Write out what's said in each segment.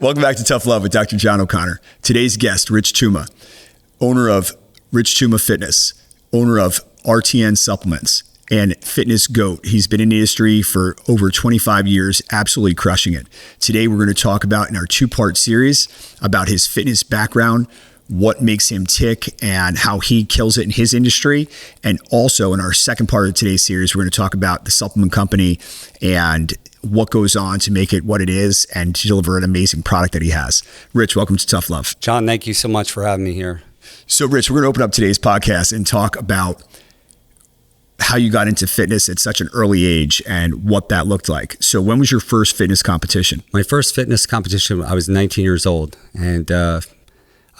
Welcome back to Tough Love with Dr. John O'Connor. Today's guest, Rich Tuma, owner of Rich Tuma Fitness, owner of RTN Supplements, and Fitness GOAT. He's been in the industry for over 25 years, absolutely crushing it. Today, we're going to talk about, in our two-part series, about his fitness background, what makes him tick, and how he kills it in his industry. And also, in our second part of today's series, we're going to talk about the supplement company and what goes on to make it what it is and to deliver an amazing product that he has. Rich, welcome to Tough Love. John, thank you so much for having me here. So, Rich, we're going to open up today's podcast and talk about how you got into fitness at such an early age and what that looked like. So when was your first fitness competition? My first fitness competition, I was 19 years old, and I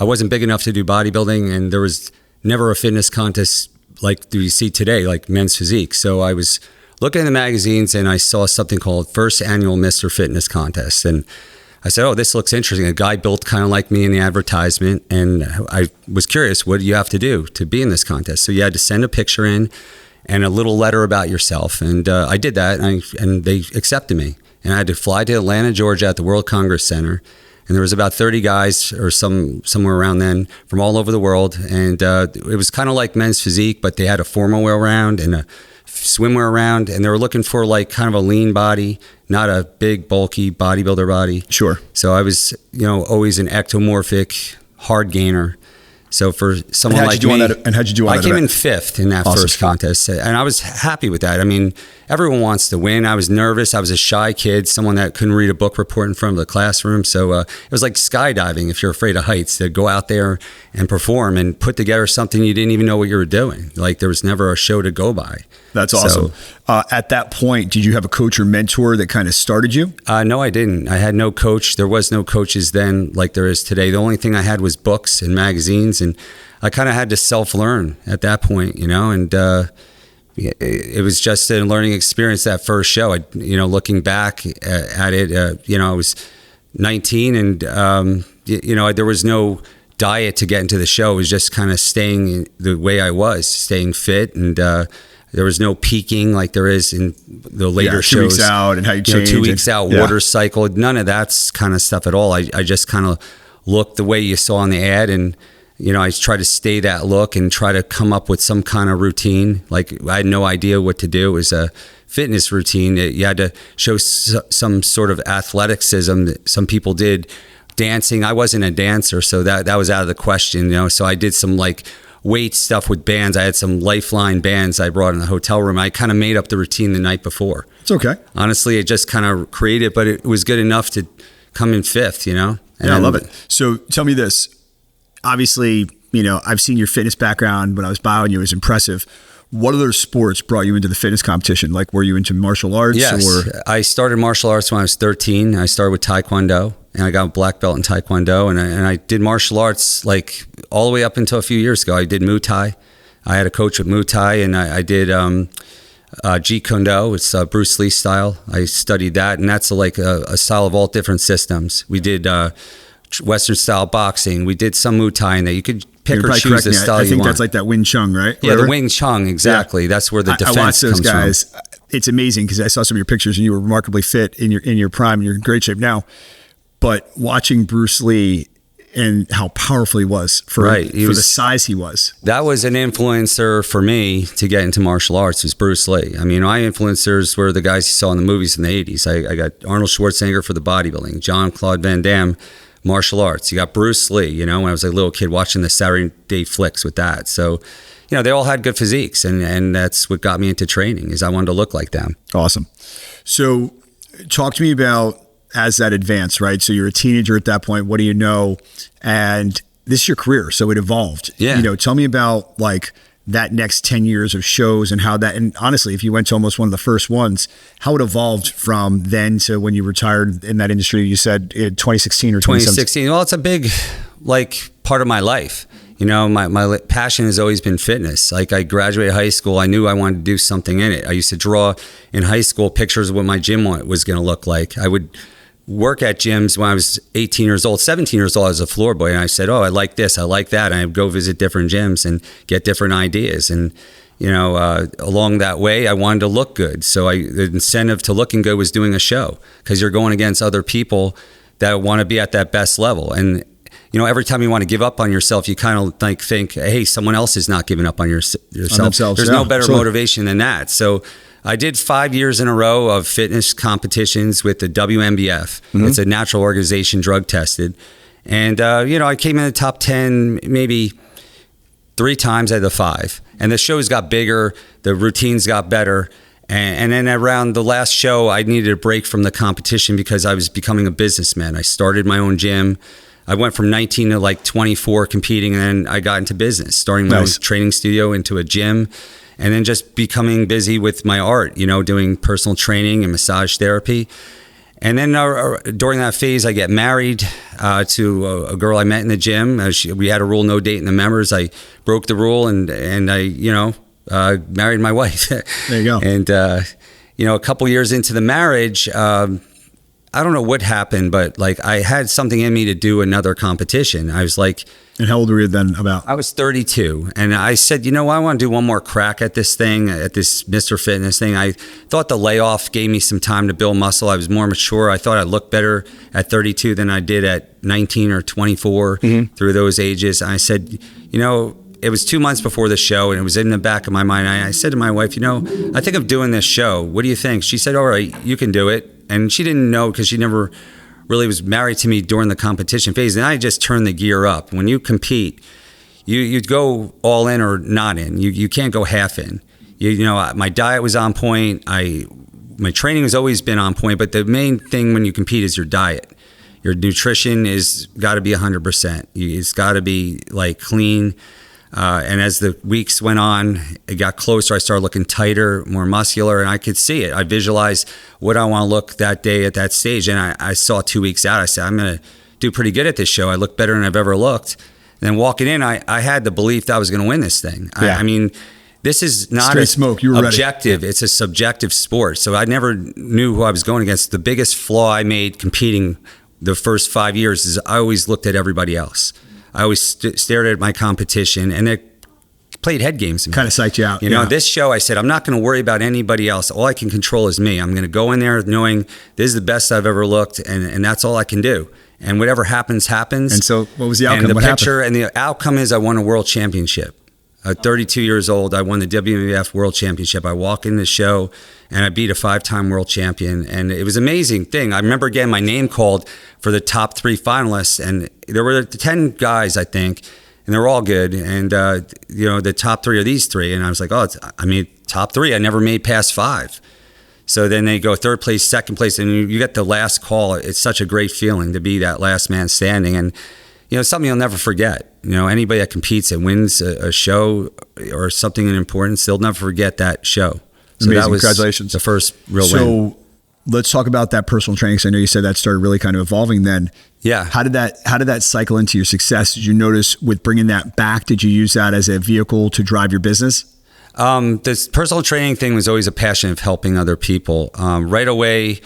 wasn't big enough to do bodybuilding, and there was never a fitness contest like you see today, like Men's Physique. So I was looking in the magazines, and I saw something called First Annual Mr. Fitness Contest. And I said, oh, this looks interesting. A guy built kind of like me in the advertisement, and I was curious, what do you have to do to be in this contest? So you had to send a picture in and a little letter about yourself. And I did that, and they accepted me. And I had to fly to Atlanta, Georgia at the World Congress Center. And there was about 30 guys or somewhere around then from all over the world. And it was kind of like Men's Physique, but they had a formal wear round and a swimwear round. And they were looking for like kind of a lean body, not a big, bulky bodybuilder body. Sure. So I was, always an ectomorphic hard gainer. So for someone like me, and how'd you do on I that came event? in fifth in that first contest, and I was happy with that. I mean, everyone wants to win. I was nervous. I was a shy kid, someone that couldn't read a book report in front of the classroom. So it was like skydiving if you're afraid of heights, to go out there and perform and put together something you didn't even know what you were doing. Like there was never a show to go by. That's awesome. So, at that point, did you have a coach or mentor that kind of started you? No, I didn't. I had no coach. There was no coaches then like there is today. The only thing I had was books and magazines, and I kind of had to self-learn at that point, and it was just a learning experience, that first show. Looking back at it, I was 19, and, there was no diet to get into the show. It was just kind of staying the way I was, staying fit, and there was no peaking like there is in the later shows. 2 weeks out and how you change. 2 weeks out, water cycle, none of that kind of stuff at all. I just kind of looked the way you saw on the ad, and I try to stay that look and try to come up with some kind of routine. Like I had no idea what to do. It was a fitness routine. You had to show some sort of athleticism that some people did. Dancing, I wasn't a dancer, so that was out of the question. So I did some like weight stuff with bands. I had some Lifeline bands I brought in the hotel room. I kind of made up the routine the night before. It's okay. Honestly, it just kind of created, but it was good enough to come in fifth, And I love it. So tell me this. Obviously, I've seen your fitness background. When I was bioing you, it was impressive. What other sports brought you into the fitness competition? Like, were you into martial arts? Yes, I started martial arts when I was 13. I started with Taekwondo, and I got a black belt in Taekwondo, and I did martial arts like all the way up until a few years ago. I did Muay Thai. I had a coach with Muay Thai, and I did Jeet Kune Do. It's Bruce Lee style. I studied that, and that's like a style of all different systems. We did Western style boxing. We did some Muay Thai in there. You could pick or choose the style you want. I think that's like that Wing Chun, right? Yeah, the Wing Chun, exactly. Yeah. That's where the defense I watched those comes guys. from. It's amazing because I saw some of your pictures and you were remarkably fit in your prime. You're in great shape now. But watching Bruce Lee and how powerful he was for the size he was. That was an influencer for me to get into martial arts, was Bruce Lee. I mean, my influencers were the guys you saw in the movies in the 80s. I got Arnold Schwarzenegger for the bodybuilding, Jean-Claude Van Damme, martial arts. You got Bruce Lee, when I was a little kid watching the Saturday Day flicks with that. So, they all had good physiques, and that's what got me into training, is I wanted to look like them. Awesome. So talk to me about as that advanced, right? So you're a teenager at that point. What do you know? And this is your career, so it evolved. Yeah. Tell me about like that next 10 years of shows and how that, and honestly, if you went to almost one of the first ones, how it evolved from then to when you retired in that industry. You said in 2016 or 2016. Well, it's a big part of my life. My passion has always been fitness. Like I graduated high school, I knew I wanted to do something in it. I used to draw in high school pictures of what my gym was going to look like. I would work at gyms when I was 18 years old, 17 years old as a floor boy. And I said, I like this, I like that. And I would go visit different gyms and get different ideas. And, along that way, I wanted to look good. So the incentive to looking good was doing a show, because you're going against other people that want to be at that best level. And every time you want to give up on yourself, you kind of like think, hey, someone else is not giving up on yourself. There's no better motivation than that. So I did 5 years in a row of fitness competitions with the WMBF. It's a natural organization, drug tested. And, I came in the top 10 maybe 3 times out of the 5. And the shows got bigger, the routines got better. And then around the last show, I needed a break from the competition because I was becoming a businessman. I started my own gym. I went from 19 to like 24 competing, and then I got into business, starting my own training studio into a gym, and then just becoming busy with my art, doing personal training and massage therapy. And then during that phase, I get married to a girl I met in the gym. We had a rule, no dating the members. I broke the rule, and I, married my wife. There you go. And, a couple years into the marriage, I don't know what happened, but like I had something in me to do another competition. I was like, and how old were you then about? I was 32. And I said, I want to do one more crack at this thing, at this Mr. Fitness thing. I thought the layoff gave me some time to build muscle. I was more mature. I thought I looked better at 32 than I did at 19 or 24 through those ages. And I said, it was 2 months before the show, and it was in the back of my mind. I said to my wife, I think of doing this show. What do you think? She said, all right, you can do it. And she didn't know because she never really was married to me during the competition phase. And I just turned the gear up. When you compete, you go all in or not in. You can't go half in. My diet was on point. My training has always been on point. But the main thing when you compete is your diet. Your nutrition is got to be 100%. It's got to be like clean. And as the weeks went on, it got closer. I started looking tighter, more muscular, and I could see it. I visualized what I want to look that day at that stage. And I saw 2 weeks out, I said, I'm going to do pretty good at this show. I look better than I've ever looked. And then walking in, I had the belief that I was going to win this thing. Yeah. I mean, this is not straight smoke. You were objective. Ready. It's a subjective sport. So I never knew who I was going against. The biggest flaw I made competing the first 5 years is I always looked at everybody else. I always stared at my competition, and it played head games. Kind of psyched you out. This show, I said, I'm not going to worry about anybody else. All I can control is me. I'm going to go in there knowing this is the best I've ever looked, and that's all I can do. And whatever happens, happens. And so what was the outcome? And the what picture happened? And the outcome is I won a world championship. At 32 years old, I won the WMBF World Championship. I walk in the show, and I beat a 5-time world champion. And it was an amazing thing. I remember getting my name called for the top 3 finalists, and there were 10 guys, I think, and they were all good. And, the top 3 are these 3. And I was like, top 3. I never made past 5. So then they go 3rd place, 2nd place, and you get the last call. It's such a great feeling to be that last man standing. And, something you'll never forget. Anybody that competes and wins a show or something in importance, they'll never forget that show. So amazing. That was Congratulations. The first real win. So let's talk about that personal training. So I know you said that started really kind of evolving then. Yeah. How did that cycle into your success? Did you notice with bringing that back, did you use that as a vehicle to drive your business? This personal training thing was always a passion of helping other people. Right away,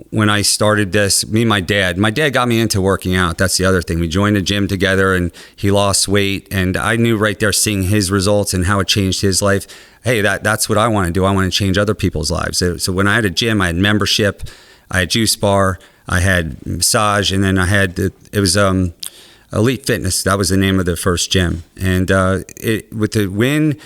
when I started this, me and my dad got me into working out. That's the other thing. We joined the gym together, and he lost weight, and I knew right there, seeing his results and how it changed his life, hey, that's what I want to do. I want to change other people's lives. So when I had a gym, I had membership, I had juice bar, I had massage, and then I had it was Elite Fitness. That was the name of the first gym. And with the win,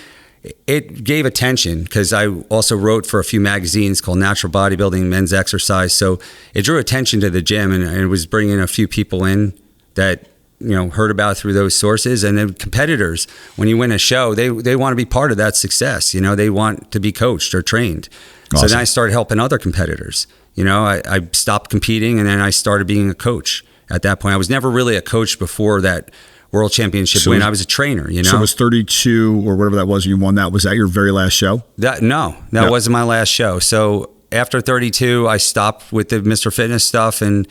it gave attention because I also wrote for a few magazines called Natural Bodybuilding, Men's Exercise. So it drew attention to the gym, and it was bringing a few people in that heard about it through those sources. And then competitors, when you win a show, they want to be part of that success. They want to be coached or trained. Awesome. So then I started helping other competitors. I stopped competing, and then I started being a coach. At that point, I was never really a coach before that World Championship win. I was a trainer, So it was 32 or whatever that was, you won that. Was that your very last show? That wasn't my last show. So after 32, I stopped with the Mr. Fitness stuff, and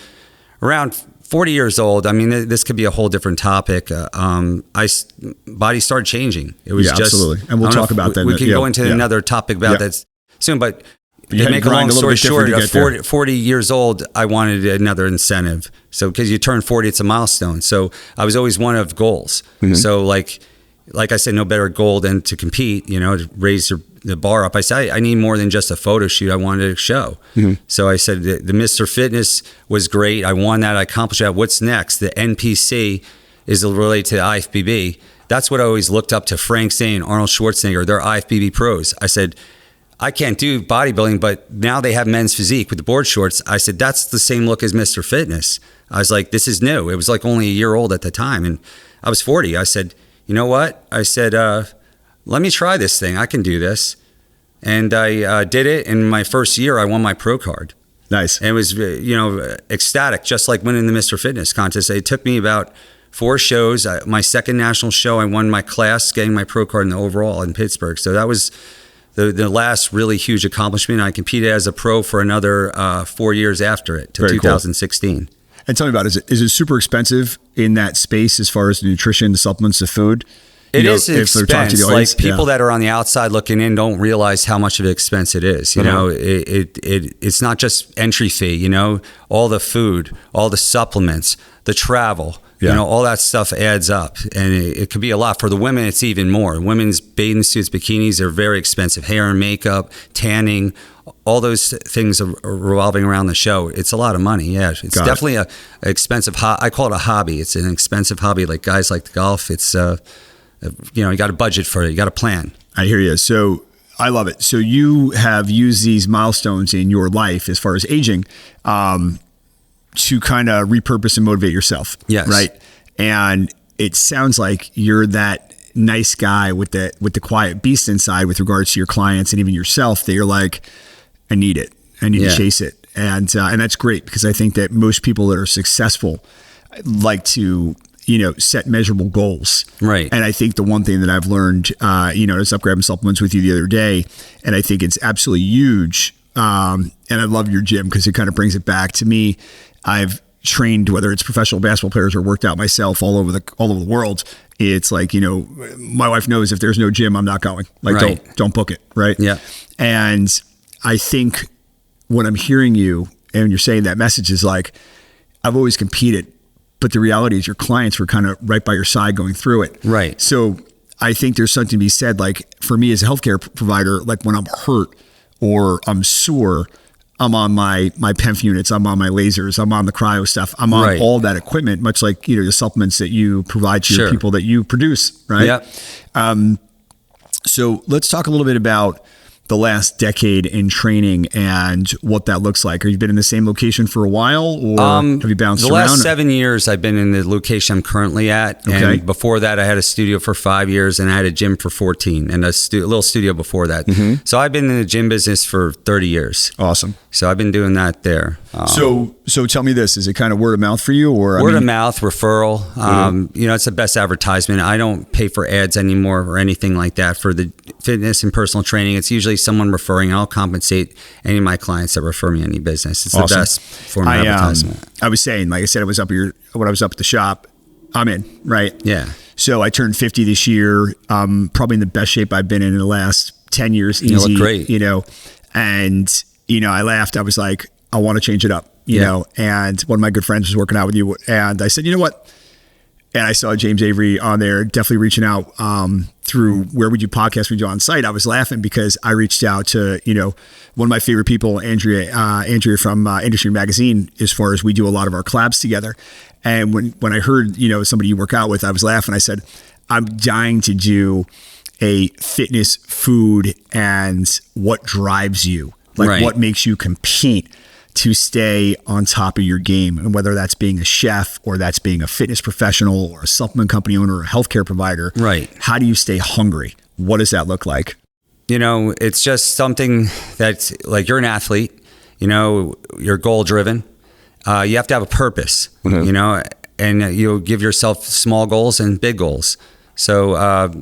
around 40 years old, I mean, this could be a whole different topic. Body started changing. It was just absolutely. And we'll talk about that. We can go into another topic about that soon, but to make a long story short, at 40 years old, I wanted another incentive. So because you turn 40, it's a milestone. So I was always one of goals. Mm-hmm. So like I said, no better goal than to compete, to raise the bar up. I said, I need more than just a photo shoot. I wanted a show. So I said, the Mr. Fitness was great. I won that. I accomplished that. What's next? The NPC is related to the IFBB. That's what I always looked up to Frank Zane, Arnold Schwarzenegger. They're IFBB pros. I said, I can't do bodybuilding, but now they have men's physique with the board shorts. I said, that's the same look as Mr. Fitness. I was like, this is new. It was like only a year old at the time. And I was 40. I said, you know what? I said, let me try this thing. I can do this. And I did it. In my first year, I won my pro card. Nice. And it was, ecstatic, just like winning the Mr. Fitness contest. It took me about 4 shows. My second national show, I won my class, getting my pro card in the overall in Pittsburgh. So that was the last really huge accomplishment. I competed as a pro for another 4 years after it, to Very 2016. Cool. And tell me about it. Is it super expensive in that space as far as the nutrition, the supplements, the food? It is an expense. Like people that are on the outside looking in don't realize how much of an expense it is. You know, it's not just entry fee. All the food, all the supplements, the travel. All that stuff adds up, and it could be a lot. For the women, it's even more. Women's bathing suits, bikinis are very expensive. Hair and makeup, tanning, all those things are revolving around the show. It's a lot of money. Yeah, it's definitely a expensive. I call it a hobby. It's an expensive hobby. Like guys like the golf. It's you got a budget for it. You got a plan. I hear you. So I love it. So you have used these milestones in your life as far as aging. To kind of repurpose and motivate yourself. Yes. Right. And it sounds like you're that nice guy with the quiet beast inside with regards to your clients and even yourself, that you're like, I need it. I need to chase it. And that's great, because I think that most people that are successful like to, set measurable goals. Right. And I think the one thing that I've learned, I was up grabbing supplements with you the other day, and I think it's absolutely huge. And I love your gym because it kind of brings it back to me. I've trained, whether it's professional basketball players or worked out myself all over the world. It's like, my wife knows if there's no gym, I'm not going. Like, don't book it. Right. Yeah. And I think when I'm hearing you and you're saying that message is like, I've always competed, but the reality is your clients were kind of right by your side going through it. Right. So I think there's something to be said, like for me as a healthcare provider, like when I'm hurt or I'm sore, I'm on my PEMF units, I'm on my lasers, I'm on the cryo stuff, I'm on all that equipment, much like, the supplements that you provide to your people that you produce, right? Yep. So let's talk a little bit about the last decade in training and what that looks like. Have you been in the same location for a while, or have you bounced around? The last 7 years I've been in the location I'm currently at. Okay. And before that I had a studio for 5 years, and I had a gym for 14, and a little studio before that. Mm-hmm. So I've been in the gym business for 30 years. Awesome. So I've been doing that there. So tell me this, is it kind of word of mouth for you, or? Word of mouth, referral. It's the best advertisement. I don't pay for ads anymore or anything like that for the fitness and personal training. It's usually someone referring. I'll compensate any of my clients that refer me any business. It's awesome. The best form of advertisement. I was saying, like I said, when I was up at the shop, I'm in, right? Yeah. So I turned 50 this year. Probably in the best shape I've been in the last 10 years. Easy, you look great. And, I laughed. I was like, I want to change it up, you know, and one of my good friends was working out with you, and I said, you know what? And I saw James Avery on there, definitely reaching out through Where Would You Podcast Would You On Site. I was laughing because I reached out to, one of my favorite people, Andrea from Industry Magazine, as far as we do a lot of our collabs together. And when I heard, somebody you work out with, I was laughing. I said, I'm dying to do a fitness, food, and what drives you, like what makes you compete to stay on top of your game, and whether that's being a chef or that's being a fitness professional or a supplement company owner or a healthcare provider. Right. How do you stay hungry? What does that look like? It's just something that's like, you're an athlete, you're goal driven. You have to have a purpose, and you give yourself small goals and big goals. So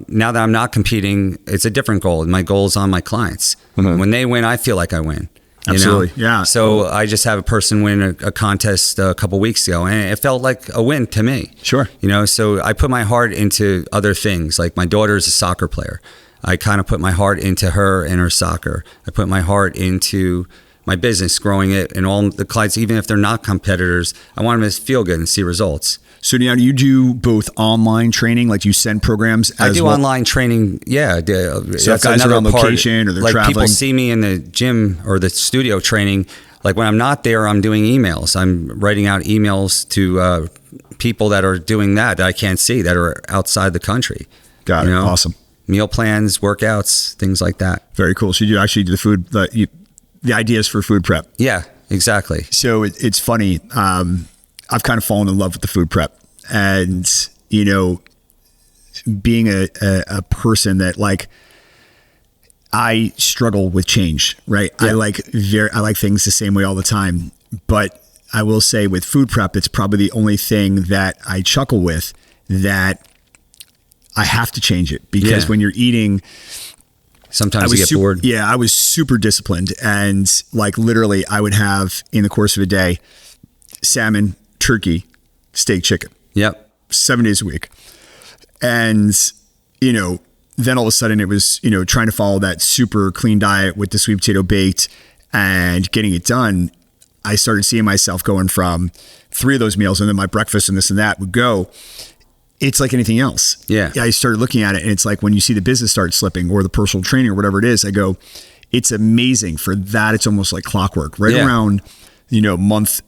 now that I'm not competing, it's a different goal. My goal is on my clients. When they win, I feel like I win. Absolutely. Yeah. So I just have a person win a contest a couple weeks ago, and it felt like a win to me. Sure. So I put my heart into other things. Like my daughter's a soccer player. I kind of put my heart into her and her soccer. I put my heart into my business, growing it, and all the clients, even if they're not competitors, I want them to feel good and see results. So now do you do both online training, like you send programs as I do well? online training. Yeah. So if guys are on location or they're like traveling. people see me in the gym or the studio training. Like when I'm not there, I'm doing emails. I'm writing out emails to people that are doing that I can't see, that are outside the country. Got it. Awesome. Meal plans, workouts, things like that. Very cool. So you do actually do the food, the ideas for food prep. Yeah, exactly. So it's funny. I've kind of fallen in love with the food prep, and being a person that like, I struggle with change, right? Yeah. I like things the same way all the time, but I will say with food prep, it's probably the only thing that I chuckle with, that I have to change it, because when you're eating, sometimes you get bored. Yeah, I was super disciplined, and like literally I would have in the course of a day, salmon, turkey, steak, chicken. Yep. 7 days a week. And, then all of a sudden it was, trying to follow that super clean diet with the sweet potato baked and getting it done. I started seeing myself going from 3 of those meals, and then my breakfast and this and that would go. It's like anything else. Yeah. I started looking at it, and it's like when you see the business start slipping or the personal training or whatever it is, I go, it's amazing. For that, it's almost like clockwork. Right around, month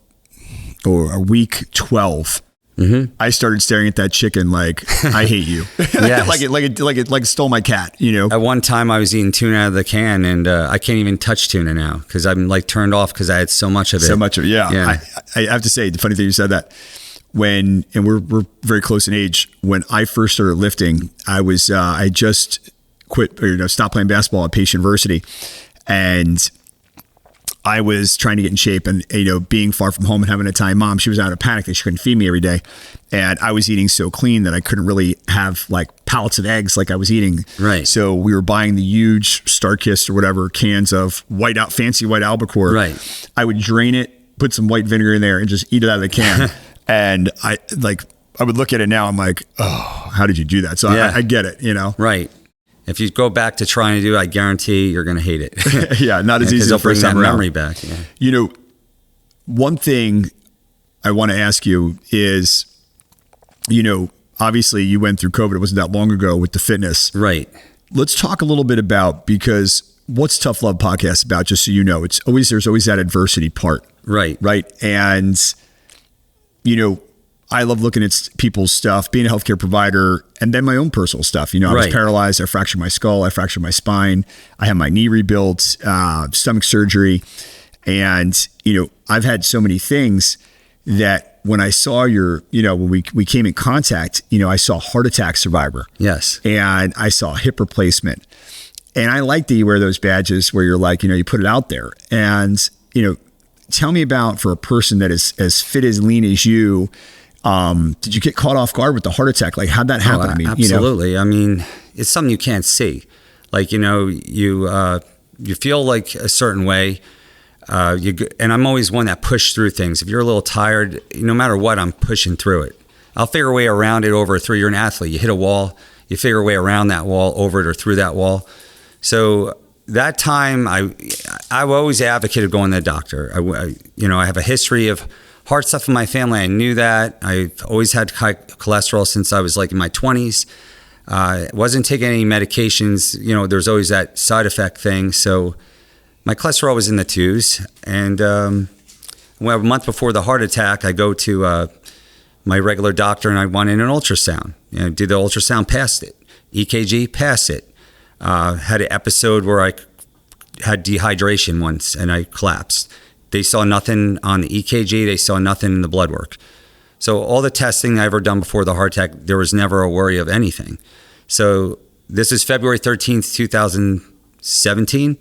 or week 12, I started staring at that chicken like, I hate you. Yes. like it stole my cat, At one time I was eating tuna out of the can, and I can't even touch tuna now because I'm like turned off because I had so much of it. Yeah. I have to say, the funny thing you said that, and we're very close in age. When I first started lifting, I was I just quit, stopped playing basketball at Pace University, and I was trying to get in shape, and being far from home and having a time mom, she was out of panic that she couldn't feed me every day, and I was eating so clean that I couldn't really have like pallets of eggs like I was eating. Right. So we were buying the huge Starkist or whatever cans of fancy white albacore. Right. I would drain it, put some white vinegar in there, and just eat it out of the can. And I would look at it now, I'm like, oh, how did you do that? So I get it, Right. If you go back to trying to do it, I guarantee you're going to hate it. Yeah, not as easy. They'll bring that memory back. Yeah. One thing I want to ask you is, obviously you went through COVID. It wasn't that long ago with the fitness. Right. Let's talk a little bit about, because what's Tough Love Podcast about? Just so you know, there's always that adversity part. Right. Right. And I love looking at people's stuff, being a healthcare provider, and then my own personal stuff. I was paralyzed. I fractured my skull. I fractured my spine. I had my knee rebuilt, stomach surgery. And, I've had so many things that when I saw when we came in contact, I saw heart attack survivor. Yes. And I saw hip replacement. And I like that you wear those badges where you're like, you put it out there. And, tell me about, for a person that is as fit, as lean as you, did you get caught off guard with the heart attack? Like, how'd that happen to me? Absolutely. I mean, it's something you can't see. Like, you feel like a certain way. And I'm always one that pushed through things. If you're a little tired, no matter what, I'm pushing through it. I'll figure a way around it over through. You're an athlete. You hit a wall, you figure a way around that wall, over it, or through that wall. So that time, I always advocated going to the doctor. I have a history of heart stuff in my family. I knew that. I've always had high cholesterol since I was like in my 20s. Wasn't taking any medications. There's always that side effect thing. So my cholesterol was in the 2s. And a month before the heart attack, I go to my regular doctor, and I wanted an ultrasound. Did the ultrasound, passed it. EKG, passed it. Had an episode where I had dehydration once, and I collapsed. They saw nothing on the EKG. They saw nothing in the blood work. So all the testing I ever done before the heart attack, there was never a worry of anything. So this is February 13th, 2017.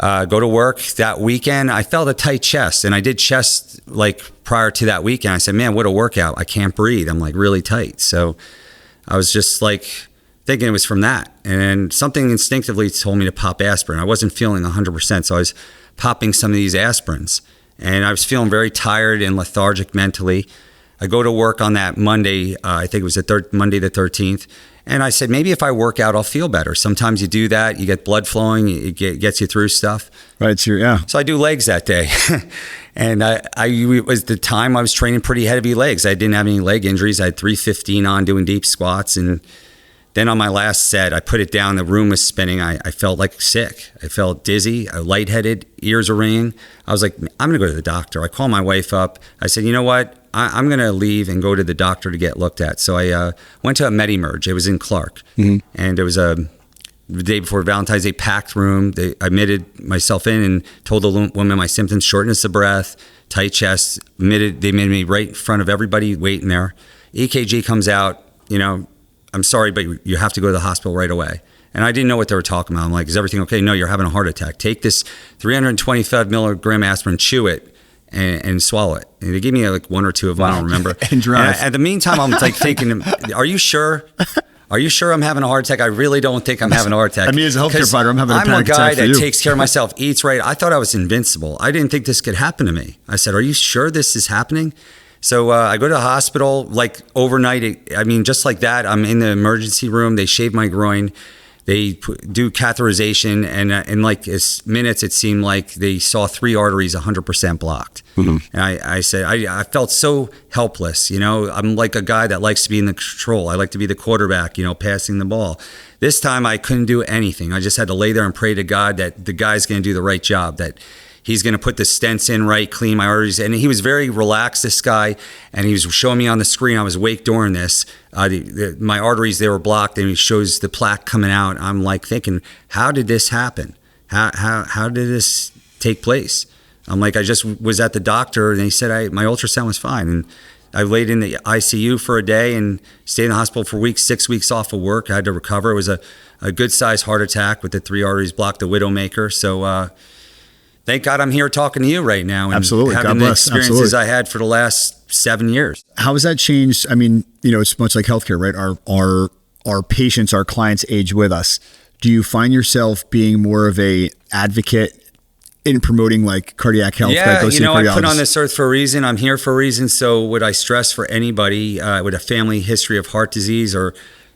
Go to work that weekend. I felt a tight chest, and I did chest like prior to that weekend. I said, man, what a workout. I can't breathe. I'm like really tight. So I was just like thinking it was from that. And something instinctively told me to pop aspirin. I wasn't feeling 100%. So I was popping some of these aspirins, and I was feeling very tired and lethargic mentally. I go to work on that Monday. I think it was Monday the 13th. And I said, maybe if I work out, I'll feel better. Sometimes you do that, you get blood flowing, it gets you through stuff. Right. So, So I do legs that day. And it was the time I was training pretty heavy legs. I didn't have any leg injuries. I had 315 on doing deep squats. And then on my last set, I put it down. The room was spinning. I felt like sick. I felt dizzy, lightheaded, ears are ringing. I was like, I'm going to go to the doctor. I called my wife up. I said, you know what? I'm going to leave and go to the doctor to get looked at. So I went to a Medi-Merge. It was in Clark. And it was the day before Valentine's Day, packed room. I admitted myself in and told the woman my symptoms: shortness of breath, tight chest. They made me right in front of everybody waiting there. EKG comes out, I'm sorry, but you have to go to the hospital right away. And I didn't know what they were talking about. I'm like, is everything okay? No, you're having a heart attack. Take this 325 milligram aspirin, chew it, and swallow it. And they gave me like one or two of them, I don't remember. And drive. At the meantime, I'm like thinking, are you sure? Are you sure I'm having a heart attack? I really don't think I'm having a heart attack. I mean, as a healthcare provider, I'm having a panic attack for you. I'm a guy that takes care of myself, eats right. I thought I was invincible. I didn't think this could happen to me. I said, are you sure this is happening? So I go to the hospital like overnight. Just like that, I'm in the emergency room. They shave my groin. They do catheterization, and in like minutes, it seemed like they saw 3 arteries 100% blocked. And I said, I felt so helpless. I'm like a guy that likes to be in the control. I like to be the quarterback, passing the ball. This time, I couldn't do anything. I just had to lay there and pray to God that the guy's going to do the right job, that he's going to put the stents in right, clean my arteries. And he was very relaxed, this guy, and he was showing me on the screen. I was awake during this. My arteries, they were blocked, and he shows the plaque coming out. I'm like thinking, how did this happen? How did this take place? I'm like, I just was at the doctor, and he said my ultrasound was fine. And I laid in the ICU for a day and stayed in the hospital for weeks, 6 weeks off of work. I had to recover. It was a good-sized heart attack with the 3 arteries blocked, the widowmaker. So, thank God I'm here talking to you right now. And Absolutely. having God the bless. experiences Absolutely. I had for the last 7 years. How has that changed? It's much like healthcare, right? Our patients, our clients age with us. Do you find yourself being more of a advocate in promoting like cardiac health? Yeah, I put on this earth for a reason. I'm here for a reason. So would I stress for anybody with a family history of heart disease, or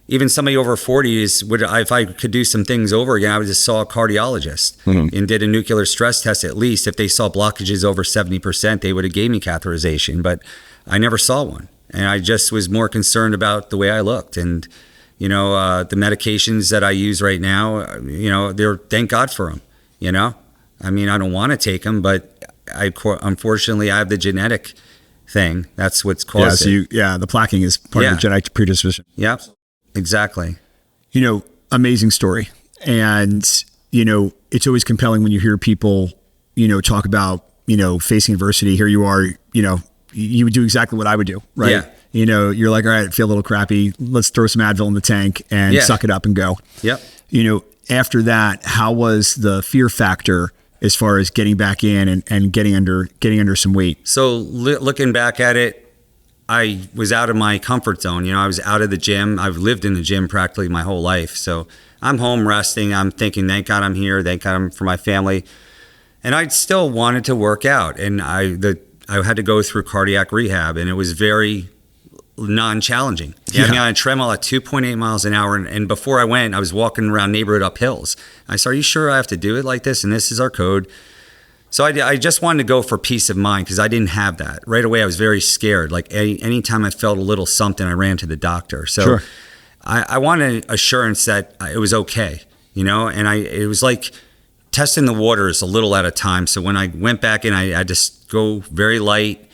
even somebody over 40 if I could do some things over again, I would just saw a cardiologist and did a nuclear stress test. At least if they saw blockages over 70%, they would have gave me catheterization, but I never saw one. And I just was more concerned about the way I looked. And, the medications that I use right now, thank God for them, I don't want to take them, but unfortunately I have the genetic thing. That's what's caused it. The plaquing is part of the genetic predisposition. Yep. Exactly. Amazing story. And, it's always compelling when you hear people, talk about, facing adversity. Here you are, you would do exactly what I would do, right? Yeah. You're like, all right, I feel a little crappy. Let's throw some Advil in the tank and suck it up and go. Yep. After that, how was the fear factor as far as getting back in and getting under some weight? So looking back at it, I was out of my comfort zone. I was out of the gym. I've lived in the gym practically my whole life. So I'm home resting. I'm thinking, thank God I'm here. Thank God I'm for my family. And I still wanted to work out. And I had to go through cardiac rehab, and it was very non-challenging. I mean, on a treadmill at 2.8 miles an hour. And before I went, I was walking around neighborhood up hills. I said, are you sure I have to do it like this? And this is our code. So I just wanted to go for peace of mind because I didn't have that. Right away, I was very scared. Like anytime I felt a little something, I ran to the doctor. So sure. I wanted assurance that it was okay, and it was like testing the waters a little at a time. So when I went back in, I had to go very light.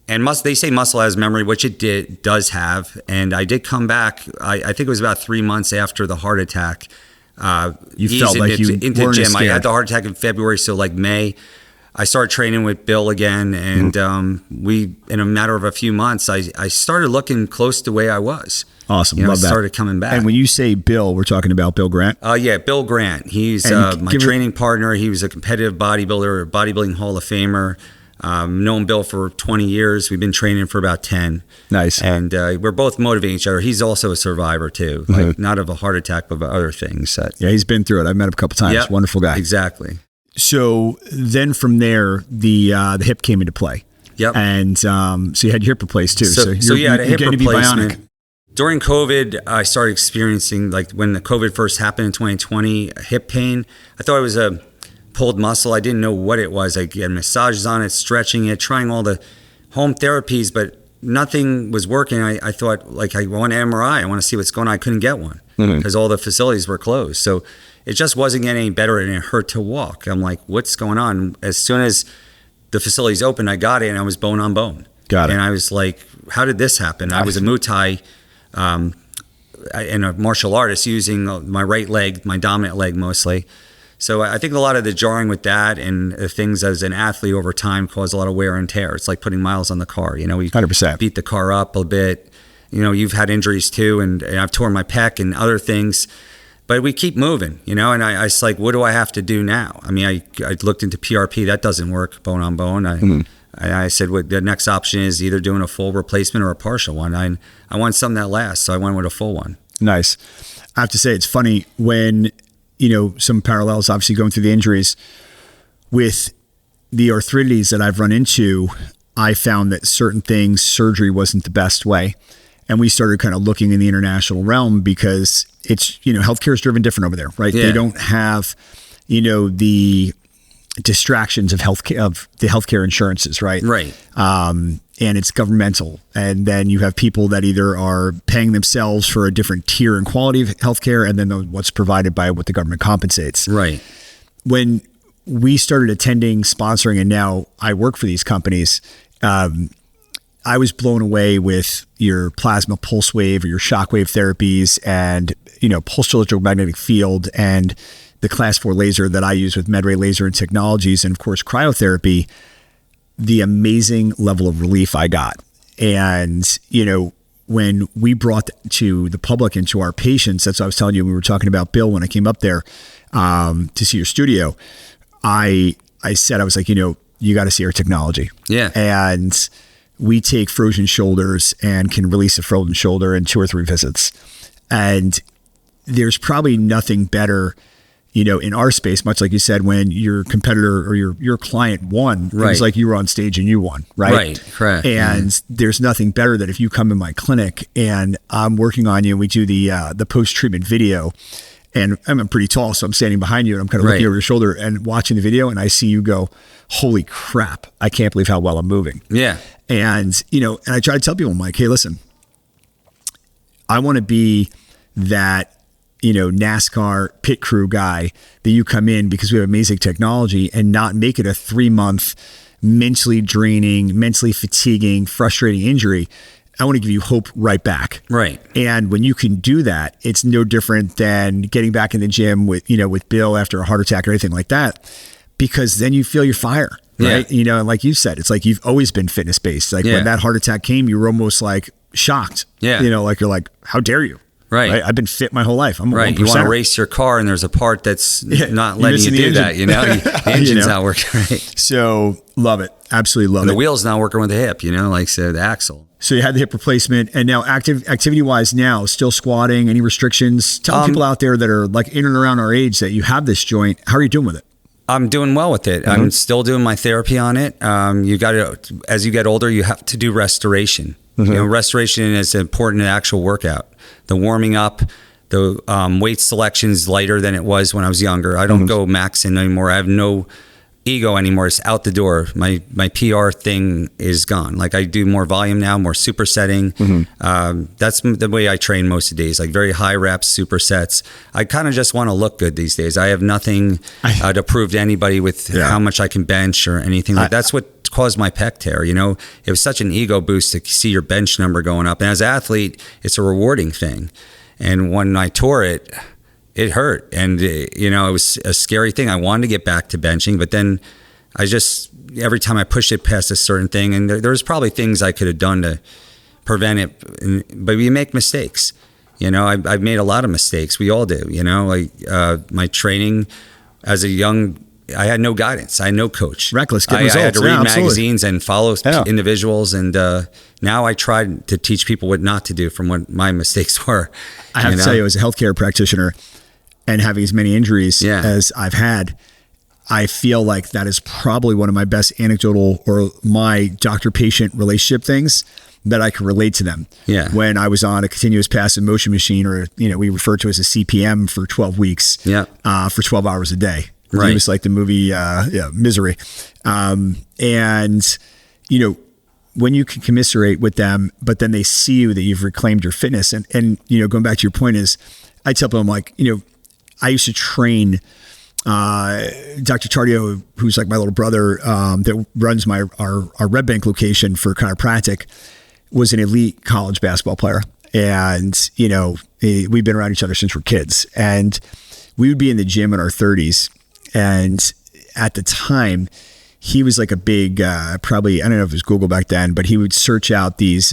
And they say muscle has memory, which it does have. And I did come back, I think it was about 3 months after the heart attack. You felt like you into weren't the gym. as scared. I had the heart attack in February, so like May, I started training with Bill again, and we, in a matter of a few months, I started looking close to the way I was. Awesome, love that. I started coming back. And when you say Bill, we're talking about Bill Grant? Yeah, Bill Grant. He's my training partner. He was a competitive bodybuilder, bodybuilding Hall of Famer. Known Bill for 20 years. We've been training for about 10. Nice. And we're both motivating each other. He's also a survivor too, like not of a heart attack, but of other things. Yeah, he's been through it. I've met him a couple times. Wonderful guy. Exactly. So then from there, the hip came into play. Yep. And so you had your hip replaced too. So yeah, you're hip getting to be replacement. bionic. During COVID, I started experiencing, like when the COVID first happened in 2020, hip pain. I thought it was a pulled muscle. I didn't know what it was. I had massages on it, stretching it, trying all the home therapies, but nothing was working. I thought, like, I want an MRI. I want to see what's going on. I couldn't get one because all the facilities were closed. So it just wasn't getting any better, and it hurt to walk. I'm like, what's going on? As soon as the facilities opened, I got it, and I was bone on bone. Got it. And I was like, how did this happen? I was a Muay Thai and a martial artist using my right leg, my dominant leg mostly. So I think a lot of the jarring with that and the things as an athlete over time cause a lot of wear and tear. It's like putting miles on the car. You know, we 100%. beat the car up a bit. You know, you've had injuries too, and I've torn my pec and other things. But we keep moving, you know, and I was like, what do I have to do now? I mean, I looked into PRP. That doesn't work, bone on bone. I said, well, the next option is either doing a full replacement or a partial one. I want something that lasts, so I went with a full one. Nice. I have to say, it's funny when, you know, some parallels, obviously going through the injuries with the arthritides that I've run into, I found that certain things, surgery wasn't the best way. And we started kind of looking in the international realm because it's, you know, healthcare is driven different over there, right? Yeah. They don't have, you know, the distractions of the healthcare insurances, right? Right. And it's governmental. And then you have people that either are paying themselves for a different tier and quality of healthcare, and then what's provided by what the government compensates. Right. When we started attending, sponsoring, and now I work for these companies, I was blown away with your plasma pulse wave or your shockwave therapies and, you know, pulse electromagnetic field and the class 4 laser that I use with MedRay Laser and Technologies, and of course cryotherapy, the amazing level of relief I got. And, you know, when we brought to the public and to our patients, that's what I was telling you, we were talking about Bill when I came up there to see your studio. I said, I was like, you know, you got to see our technology. Yeah. And we take frozen shoulders and can release a frozen shoulder in 2 or 3 visits. And there's probably nothing better, you know, in our space, much like you said, when your competitor or your client won, right. It was like you were on stage and you won, right? Right, correct. And there's nothing better that if you come in my clinic and I'm working on you and we do the post-treatment video, and I'm pretty tall, so I'm standing behind you and I'm kind of looking over your shoulder and watching the video, and I see you go, holy crap, I can't believe how well I'm moving. Yeah. And, you know, and I try to tell people, I'm like, hey, listen, I want to be that, you know, NASCAR pit crew guy that you come in because we have amazing technology and not make it a 3-month mentally draining, mentally fatiguing, frustrating injury. I want to give you hope right back. Right. And when you can do that, it's no different than getting back in the gym with, you know, with Bill after a heart attack or anything like that, because then you feel your fire. Right. Yeah. You know, and like you said, it's like you've always been fitness based. Like when that heart attack came, you were almost like shocked. Yeah. You know, like you're like, how dare you? Right. I've been fit my whole life. I'm a right. 1%. You want to race your car and there's a part that's not letting you do engine. that. You know, the engine's not working right. So love it. Absolutely love and it. The wheel's not working with the hip, you know, like so the axle. So you had the hip replacement, and now activity wise now, still squatting, any restrictions? Tell people out there that are like in and around our age that you have this joint, how are you doing with it? I'm doing well with it. I'm still doing my therapy on it. You got to, as you get older, you have to do restoration. You know, restoration is important in the actual workout. The warming up, the weight selection is lighter than it was when I was younger. I don't go maxing anymore. I have no ego anymore. It's out the door. My PR thing is gone. Like I do more volume now, more supersetting. That's the way I train most of the days, like very high reps, supersets. I kind of just want to look good these days. I have nothing to prove to anybody with how much I can bench or anything like that. That's what caused my pec tear. You know, it was such an ego boost to see your bench number going up. And as an athlete, it's a rewarding thing. And when I tore it, it hurt. And, you know, it was a scary thing. I wanted to get back to benching, but then I just, every time I pushed it past a certain thing, and there's probably things I could have done to prevent it, but we make mistakes. You know, I've made a lot of mistakes. We all do, you know, like my training as a young, I had no guidance. I had no coach. Reckless, get I results. had to read absolutely. magazines and follow individuals. And now I try to teach people what not to do from what my mistakes were. I have to tell you, as a healthcare practitioner and having as many injuries as I've had, I feel like that is probably one of my best anecdotal or my doctor-patient relationship things that I can relate to them. Yeah. When I was on a continuous passive motion machine, or, we refer to it as a CPM, for 12 weeks, for 12 hours a day. Right. It was like the movie, Misery. And, when you can commiserate with them, but then they see you that you've reclaimed your fitness. And going back to your point is, I tell them, like, I used to train Dr. Tardio, who's like my little brother, that runs our Red Bank location for chiropractic, was an elite college basketball player. And, we've been around each other since we're kids. And we would be in the gym in our 30s. And at the time, he was like a big, probably, I don't know if it was Google back then, but he would search out these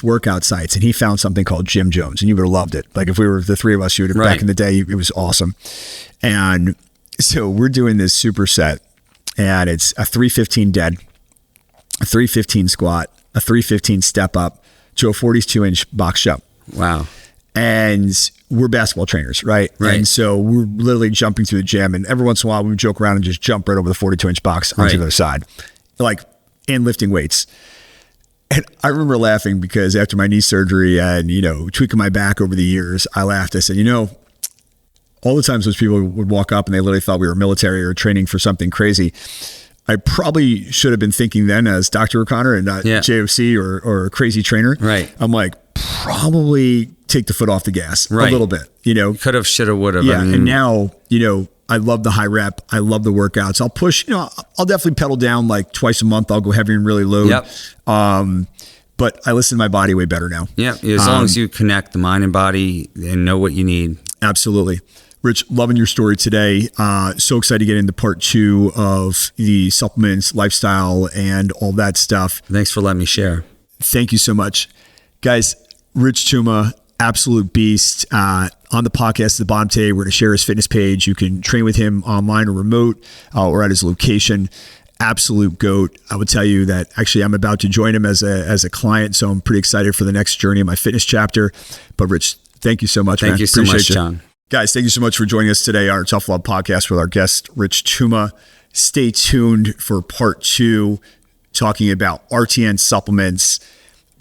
workout sites, and he found something called Jim Jones, and you would have loved it. Like, if we were the three of us, you would have, back in the day, it was awesome. And so we're doing this superset, and it's a 315 dead, a 315 squat, a 315 step up to a 42-inch box jump. Wow. And we're basketball trainers, right? And so we're literally jumping through the gym, and every once in a while we would joke around and just jump right over the 42-inch box onto the other side, and lifting weights. And I remember laughing because after my knee surgery and, tweaking my back over the years, I laughed. I said, all the times those people would walk up and they literally thought we were military or training for something crazy. I probably should have been thinking then as Dr. O'Connor and not JOC or a crazy trainer. Right. I'm like, probably take the foot off the gas a little bit, Could have, should have, would have. Yeah. And now, I love the high rep. I love the workouts. I'll push, I'll definitely pedal down like twice a month. I'll go heavy and really load. Yep. But I listen to my body way better now. Yeah. As long as you connect the mind and body and know what you need. Absolutely. Rich, loving your story today. So excited to get into part 2 of the supplements, lifestyle, and all that stuff. Thanks for letting me share. Thank you so much. Guys, Rich Tuma, absolute beast. On the podcast at the bottom today, we're going to share his fitness page. You can train with him online or remote, or at his location. Absolute GOAT. I would tell you that actually I'm about to join him as a client, so I'm pretty excited for the next journey in my fitness chapter. But Rich, thank you so much, man. Thank you so much, John. Guys, thank you so much for joining us today on our Tough Love podcast with our guest, Rich Tuma. Stay tuned for part 2, talking about RTN supplements,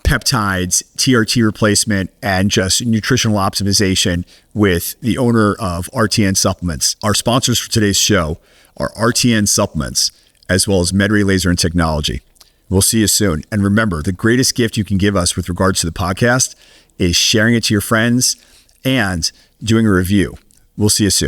peptides, TRT replacement, and just nutritional optimization with the owner of RTN Supplements. Our sponsors for today's show are RTN Supplements, as well as MedRay Laser and Technology. We'll see you soon. And remember, the greatest gift you can give us with regards to the podcast is sharing it to your friends and doing a review. We'll see you soon.